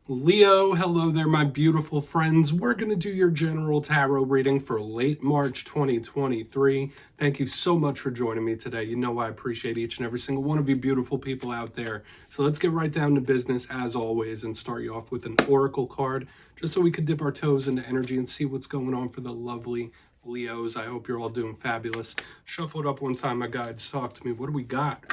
Leo, hello there, my beautiful friends. We're going to do your general tarot reading for late March 2023. Thank you so much for joining me today. You know I appreciate each and every single one of you beautiful people out there. So let's get right down to business as always and start you off with an oracle card, just so we can dip our toes into energy and see what's going on for the lovely Leos. I hope you're all doing fabulous. Shuffle it up one time, my guides. Talk to me. What do we got?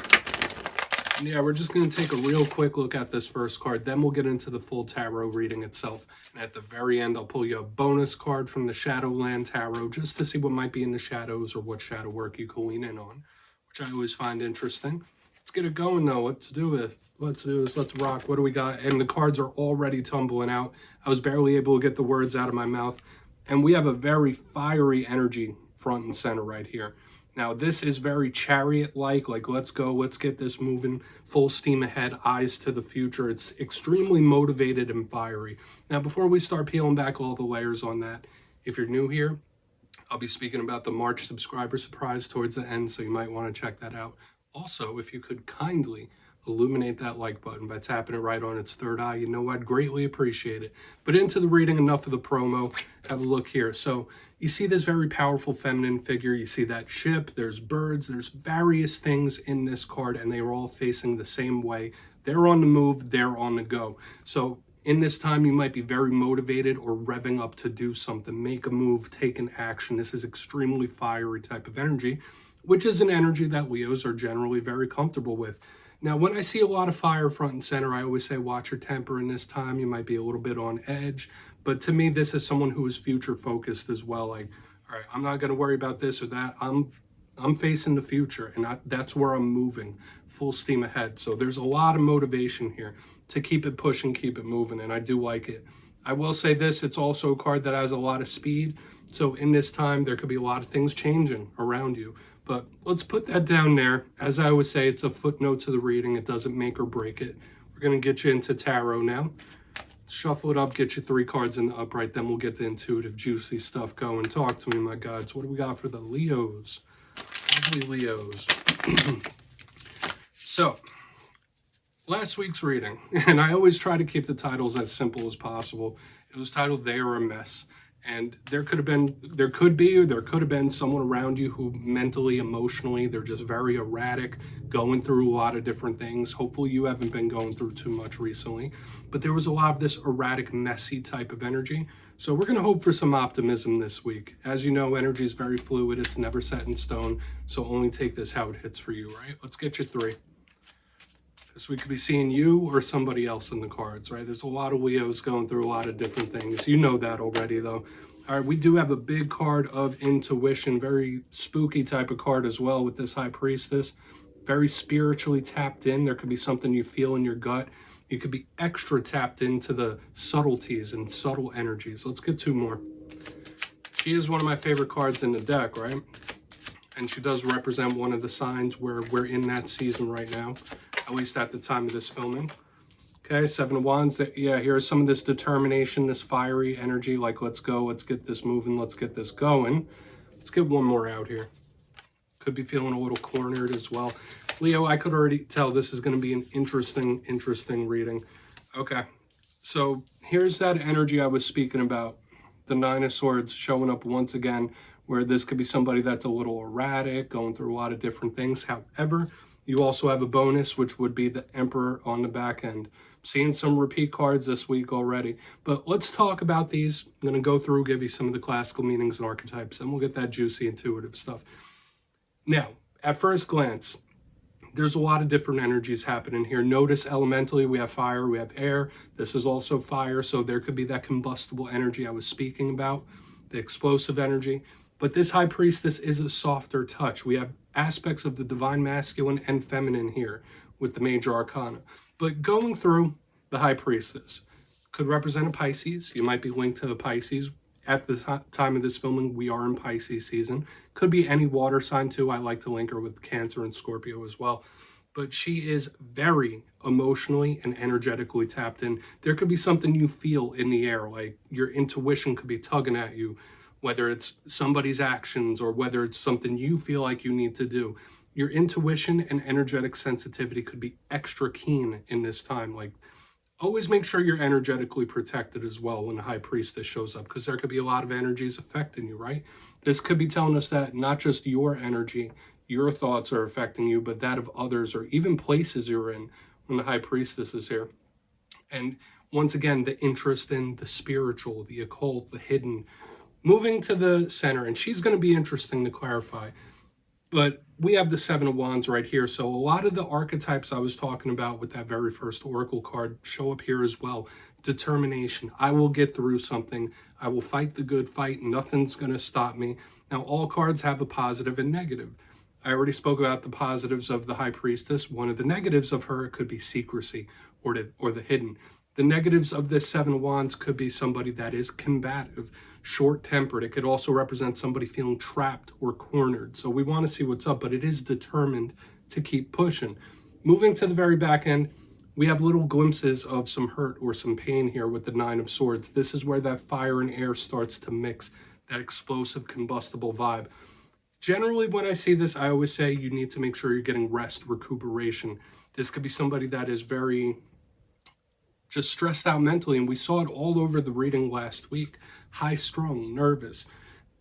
Yeah, we're just going to take a real quick look at this first card, then we'll get into the full tarot reading itself. And at the very end, I'll pull you a bonus card from the Shadowland Tarot just to see what might be in the shadows or what shadow work you can lean in on, which I always find interesting. Let's get it going, though. Let's do this. Let's rock. What do we got? And the cards are already tumbling out. I was barely able to get the words out of my mouth. And we have a very fiery energy front and center right here. Now, this is very chariot-like, let's go, let's get this moving, full steam ahead, eyes to the future. It's extremely motivated and fiery. Now, before we start peeling back all the layers on that, if you're new here, I'll be speaking about the March subscriber surprise towards the end, so you might want to check that out. Also, if you could kindly illuminate that like button by tapping it right on its third eye, you know I'd greatly appreciate it. But into the reading, enough of the promo. Have a look here. So you see this very powerful feminine figure. You see that ship, there's birds, there's various things in this card, and they are all facing the same way. They're on the move, they're on the go. So in this time, you might be very motivated or revving up to do something, make a move, take an action. This is extremely fiery type of energy, which is an energy that Leos are generally very comfortable with. Now, when I see a lot of fire front and center, I always say watch your temper in this time. You might be a little bit on edge. But to me, this is someone who is future focused as well. Like, all right, I'm not going to worry about this or that. I'm facing the future, and that's where I'm moving, full steam ahead. So there's a lot of motivation here to keep it pushing, keep it moving, and I do like it. I will say this, it's also a card that has a lot of speed. So in this time, there could be a lot of things changing around you. But let's put that down there. As I always say, it's a footnote to the reading. It doesn't make or break it. We're going to get you into tarot now. Shuffle it up, get you 3 cards in the upright, then we'll get the intuitive, juicy stuff going. Talk to me, my guides. What do we got for the Leos? Lovely Leos. So, last week's reading, and I always try to keep the titles as simple as possible. It was titled They Are a Mess. And there could have been someone around you who mentally, emotionally, they're just very erratic, going through a lot of different things. Hopefully you haven't been going through too much recently, but there was a lot of this erratic, messy type of energy. So we're going to hope for some optimism this week. As you know, energy is very fluid. It's never set in stone. So only take this how it hits for you, right? Let's get you 3. So we could be seeing you or somebody else in the cards, right? There's a lot of Leos going through a lot of different things. You know that already, though. All right, we do have a big card of intuition, very spooky type of card as well with this High Priestess. Very spiritually tapped in. There could be something you feel in your gut. You could be extra tapped into the subtleties and subtle energies. Let's get 2 more. She is one of my favorite cards in the deck, right? And she does represent one of the signs where we're in that season right now, at least at the time of this filming. Okay, 7 of Wands. Yeah, here's some of this determination, this fiery energy, like let's go, let's get this moving, let's get this going. Let's get 1 more out here. Could be feeling a little cornered as well. Leo, I could already tell this is going to be an interesting reading. Okay, so here's that energy I was speaking about. The 9 of Swords showing up once again, where this could be somebody that's a little erratic, going through a lot of different things. However, you also have a bonus, which would be the Emperor on the back end. Seeing some repeat cards this week already. But let's talk about these. I'm going to go through, give you some of the classical meanings and archetypes, and we'll get that juicy, intuitive stuff. Now, at first glance, there's a lot of different energies happening here. Notice elementally, we have fire, we have air. This is also fire, so there could be that combustible energy I was speaking about, the explosive energy. But this High Priestess is a softer touch. We have aspects of the divine masculine and feminine here with the major arcana. But going through the High Priestess could represent a Pisces. You might be linked to a Pisces. At the time of this filming, we are in Pisces season. Could be any water sign too. I like to link her with Cancer and Scorpio as well. But she is very emotionally and energetically tapped in. There could be something you feel in the air, like your intuition could be tugging at you, whether it's somebody's actions or whether it's something you feel like you need to do. Your intuition and energetic sensitivity could be extra keen in this time. Like Always make sure you're energetically protected as well when the high priestess shows up, because there could be a lot of energies affecting you, right? This could be telling us that not just your energy, your thoughts are affecting you, but that of others or even places you're in when the high priestess is here. And once again, the interest in the spiritual, the occult, the hidden, moving to the center. And she's going to be interesting to clarify. But we have the Seven of Wands right here. So a lot of the archetypes I was talking about with that very first oracle card show up here as well. Determination. I will get through something. I will fight the good fight. Nothing's going to stop me. Now, all cards have a positive and negative. I already spoke about the positives of the high priestess. One of the negatives of her could be secrecy or the hidden. The negatives of this Seven of Wands could be somebody that is combative, short-tempered. It could also represent somebody feeling trapped or cornered. So we want to see what's up, but it is determined to keep pushing. Moving to the very back end, we have little glimpses of some hurt or some pain here with the Nine of Swords. This is where that fire and air starts to mix, that explosive, combustible vibe. Generally, when I see this, I always say you need to make sure you're getting rest, recuperation. This could be somebody that is very just stressed out mentally, and we saw it all over the reading last week. High strung, nervous.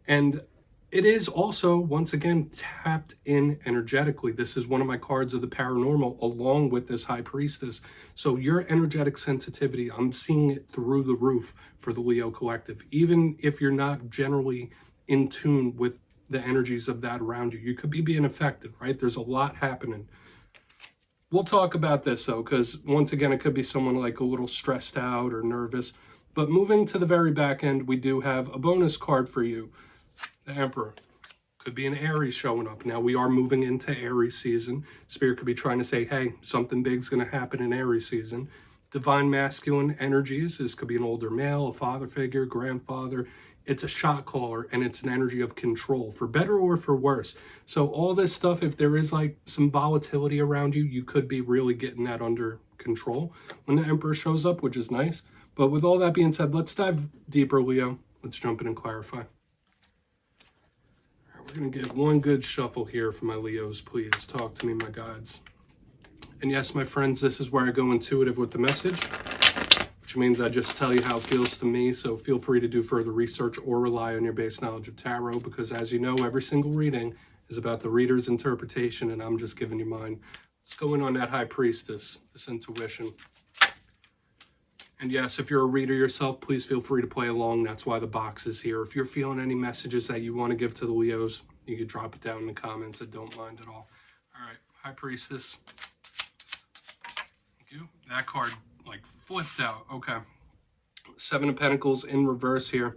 And it is also, once again, tapped in energetically. This is one of my cards of the paranormal, along with this high priestess. So your energetic sensitivity, I'm seeing it through the roof for the Leo collective. Even if you're not generally in tune with the energies of that around you, you could be being affected, right? There's a lot happening. We'll talk about this though, because once again, it could be someone like a little stressed out or nervous. But moving to the very back end, we do have a bonus card for you. The Emperor. Could be an Aries showing up. Now we are moving into Aries season. Spirit could be trying to say, hey, something big's going to happen in Aries season. Divine masculine energies. This could be an older male, a father figure, grandfather. It's a shot caller, and it's an energy of control, for better or for worse. So all this stuff, if there is like some volatility around you, you could be really getting that under control when the Emperor shows up, which is nice. But with all that being said, let's dive deeper, Leo. Let's jump in and clarify. All right, we're going to get one good shuffle here for my Leos, please. Talk to me, my guides. And yes, my friends, this is where I go intuitive with the message, which means I just tell you how it feels to me. So feel free to do further research or rely on your base knowledge of tarot, because as you know, every single reading is about the reader's interpretation, and I'm just giving you mine. Let's go in on that high priestess, this intuition. And yes, if you're a reader yourself, please feel free to play along. That's why the box is here. If you're feeling any messages that you want to give to the Leos, you can drop it down in the comments. I don't mind at all. All right, high priestess. Thank you. That card like flipped out. Okay. Seven of Pentacles in reverse here.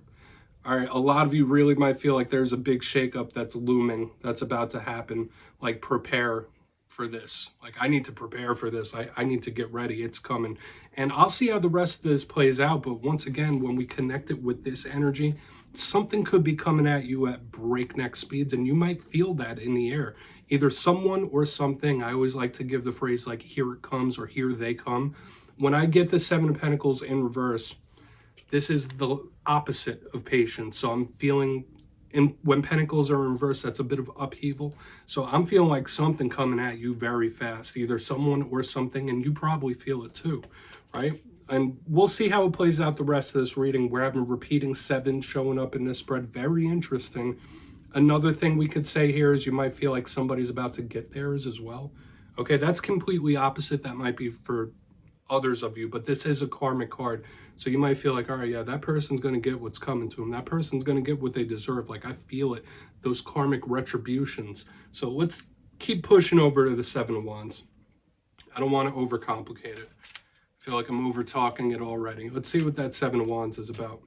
All right, a lot of you really might feel like there's a big shakeup that's looming, that's about to happen. Like, prepare for this. Like, I need to prepare for this. I need to get ready. It's coming. And I'll see how the rest of this plays out. But once again, when we connect it with this energy, something could be coming at you at breakneck speeds, and you might feel that in the air. Either someone or something. I always like to give the phrase like, here it comes, or here they come. When I get the Seven of Pentacles in reverse, this is the opposite of patience. So I'm feeling, when Pentacles are in reverse, that's a bit of upheaval. So I'm feeling like something coming at you very fast, either someone or something, and you probably feel it too, right? And we'll see how it plays out the rest of this reading. We're having repeating 7 showing up in this spread. Very interesting. Another thing we could say here is you might feel like somebody's about to get theirs as well. Okay, that's completely opposite. That might be for others of you, but this is a karmic card. So you might feel like, all right, yeah, that person's going to get what's coming to them. That person's going to get what they deserve. Like, I feel it, those karmic retributions. So let's keep pushing over to the Seven of Wands. I don't want to overcomplicate it. I feel like I'm over talking it already. Let's see what that Seven of Wands is about.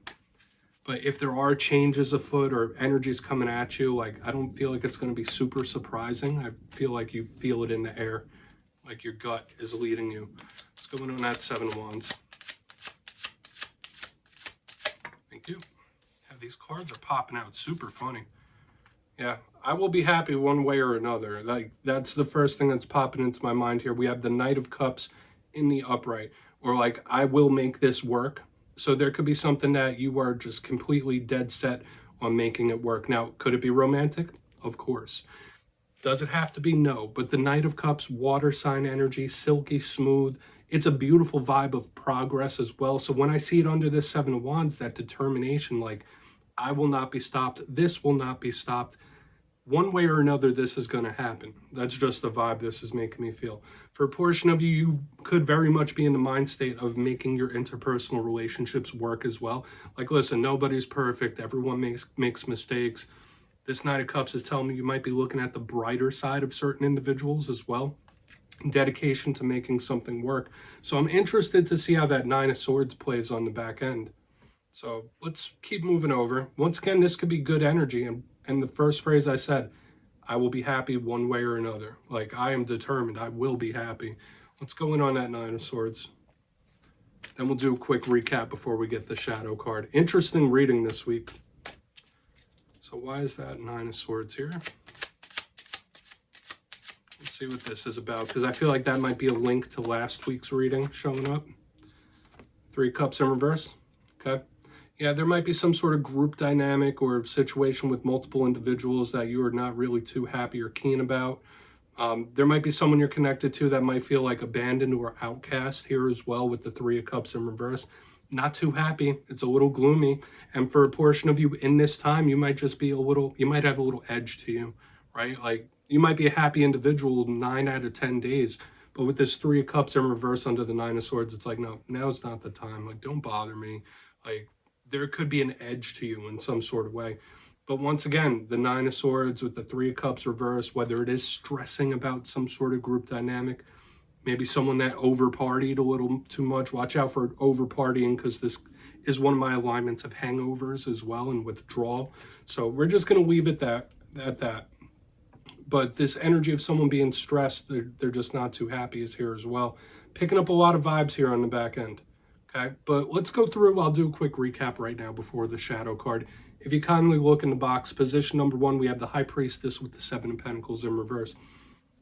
But if there are changes afoot or energies coming at you, like, I don't feel like it's going to be super surprising. I feel like you feel it in the air, like your gut is leading you. Let's go in on that Seven of Wands. Thank you. Yeah, these cards are popping out. Super funny. Yeah, I will be happy one way or another. Like, that's the first thing that's popping into my mind here. We have the Knight of Cups in the upright. Or like, I will make this work. So there could be something that you are just completely dead set on making it work. Now, could it be romantic? Of course. Does it have to be? No. But the Knight of Cups, water sign energy, silky smooth. it's a beautiful vibe of progress as well. So when I see it under this Seven of Wands, that determination, like, I will not be stopped. This will not be stopped. One way or another, this is going to happen. That's just the vibe this is making me feel. For a portion of you, you could very much be in the mind state of making your interpersonal relationships work as well. Like, listen, nobody's perfect. Everyone makes mistakes. This Knight of Cups is telling me you might be looking at the brighter side of certain individuals as well. Dedication to making something work. So I'm interested to see how that Nine of Swords plays on the back end. So let's keep moving over. Once again, this could be good energy. And the first phrase I said, I will be happy one way or another. Like, I am determined. I will be happy. Let's go in on that Nine of Swords. Then we'll do a quick recap before we get the Shadow card. Interesting reading this week. So why is that Nine of Swords here? Let's see what this is about, because I feel like that might be a link to last week's reading showing up. Three Cups in reverse. Okay. Yeah, there might be some sort of group dynamic or situation with multiple individuals that you are not really too happy or keen about. There might be someone you're connected to that might feel like abandoned or outcast here as well with the Three of Cups in reverse. Not too happy. It's a little gloomy. And for a portion of you in this time, you might just be you might have a little edge to you, right? Like, you might be a happy individual 9 out of 10 days. But with this Three of Cups in reverse under the Nine of Swords, it's like, no, now's not the time. Like, don't bother me. Like, there could be an edge to you in some sort of way. But once again, the Nine of Swords with the Three of Cups reverse, whether it is stressing about some sort of group dynamic, maybe someone that over-partied a little too much. Watch out for over-partying, because this is one of my alignments of hangovers as well and withdrawal. So we're just going to leave it at that. But this energy of someone being stressed, they're just not too happy is here as well. Picking up a lot of vibes here on the back end. Okay, but let's go through. I'll do a quick recap right now before the Shadow card. If you kindly look in the box, position number 1, we have the High Priestess with the Seven of Pentacles in reverse.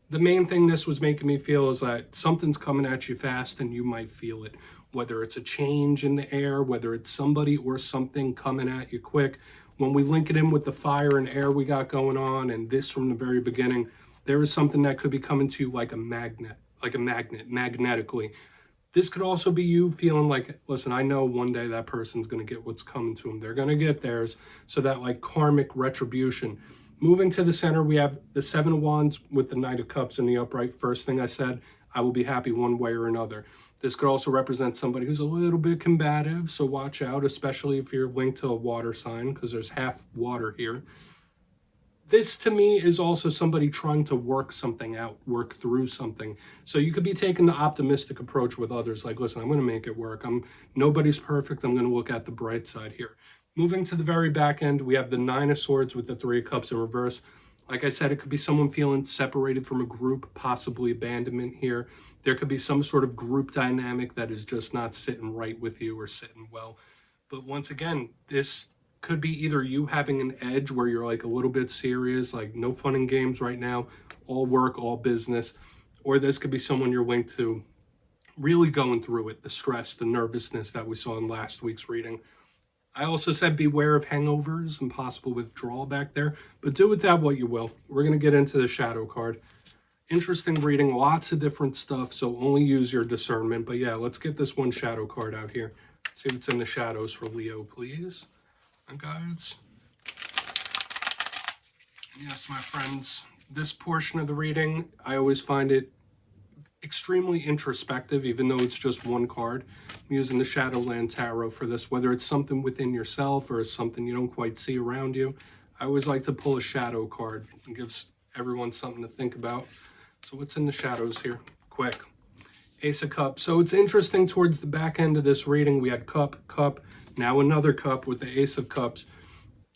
The main thing this was making me feel is that something's coming at you fast and you might feel it. Whether it's a change in the air, whether it's somebody or something coming at you quick. When we link it in with the fire and air we got going on, and this from the very beginning, there is something that could be coming to you like a magnet, magnetically. This could also be you feeling like, listen, I know one day that person's going to get what's coming to them. They're going to get theirs. So that like karmic retribution. Moving to the center, we have the Seven of Wands with the Knight of Cups in the upright. First thing I said, I will be happy one way or another. This could also represent somebody who's a little bit combative. So watch out, especially if you're linked to a water sign, because there's half water here. This, to me, is also somebody trying to work something out, work through something. So you could be taking the optimistic approach with others. Like, listen, I'm going to make it work. Nobody's perfect. I'm going to look at the bright side here. Moving to the very back end, we have the Nine of Swords with the Three of Cups in reverse. Like I said, it could be someone feeling separated from a group, possibly abandonment here. There could be some sort of group dynamic that is just not sitting right with you or sitting well. But once again, this could be either you having an edge where you're like a little bit serious, like no fun and games right now, all work, all business, or this could be someone you're linked to really going through it, the stress, the nervousness that we saw in last week's reading. I also said beware of hangovers and possible withdrawal back there, but do with that what you will. We're going to get into the Shadow card. Interesting reading, lots of different stuff, so only use your discernment. But yeah, let's get this one Shadow card out here. Let's see what's in the shadows for Leo, please. And guides. Yes, my friends, this portion of the reading, I always find it extremely introspective, even though it's just one card. I'm using the Shadowland Tarot for this, whether it's something within yourself or something you don't quite see around you. I always like to pull a shadow card. It gives everyone something to think about. So what's in the shadows here? Quick. Ace of Cups. So it's interesting, towards the back end of this reading, we had cup, now another cup with the Ace of Cups.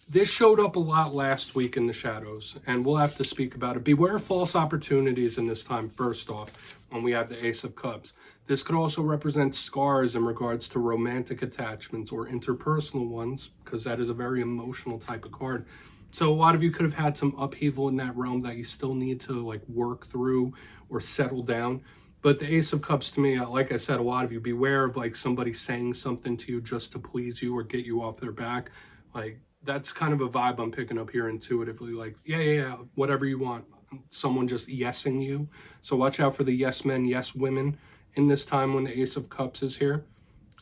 This showed up a lot last week in the shadows, and we'll have to speak about it. Beware of false opportunities in this time, first off, when we have the Ace of Cups. This could also represent scars in regards to romantic attachments or interpersonal ones, because that is a very emotional type of card. So a lot of you could have had some upheaval in that realm that you still need to like work through or settle down. But the Ace of Cups, to me, like I said, a lot of you, beware of like somebody saying something to you just to please you or get you off their back. Like, that's kind of a vibe I'm picking up here intuitively. Like, yeah, whatever you want. Someone just yesing you. So watch out for the yes men, yes women in this time when the Ace of Cups is here.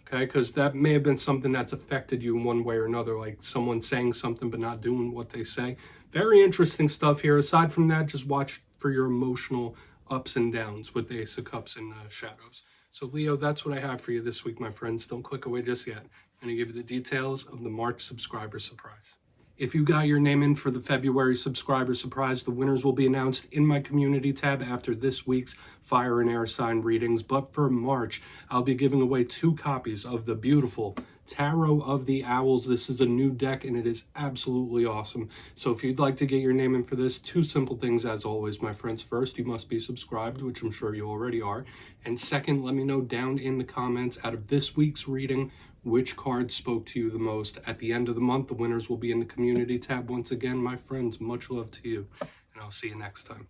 Okay, because that may have been something that's affected you in one way or another, like someone saying something but not doing what they say. Very interesting stuff here. Aside from that, just watch for your emotional ups and downs with the Ace of Cups in the shadows. So Leo, that's what I have for you this week, my friends. Don't click away just yet. I'm going to give you the details of the March subscriber surprise. If you got your name in for the February subscriber surprise, the winners will be announced in my community tab after this week's fire and air sign readings. But for March, I'll be giving away 2 copies of the beautiful Tarot of the Owls. This is a new deck and it is absolutely awesome. So if you'd like to get your name in for this, 2 simple things as always, my friends. First, you must be subscribed, which I'm sure you already are. And second, let me know down in the comments out of this week's reading, which card spoke to you the most. At the end of the month, the winners will be in the community tab once again. My friends, much love to you, and I'll see you next time.